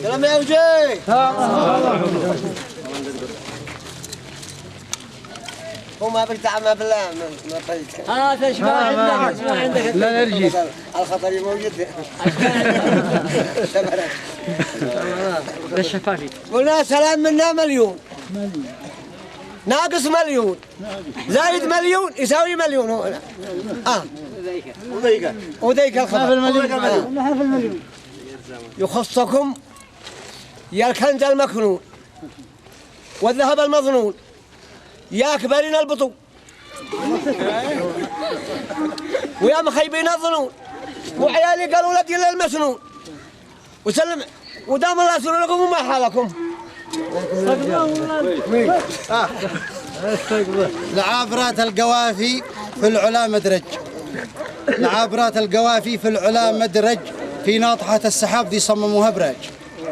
سلام يا وجيه. هو ما بيتعب ما بالله ما طيب. ايش ما عندك؟ ما عندك؟ لا نرجي. الخطر موجود. بالشفافي. قلنا سلام منا مليون. ناقص مليون. زايد مليون يساوي مليون هو. وذيك الخبر. المليون. يخصكم يا الكنز المكنون والذهب المظنون يا كبرين البطون ويا مخيبين الظنون وعيالي قالوا لك إلا المسنون وسلم ودام الله يسر لكم وما حالكم. لعابرات القوافي في العلا مدرج. لعابرات القوافي في العلا مدرج في ناطحة السحاب دي صمموها برج.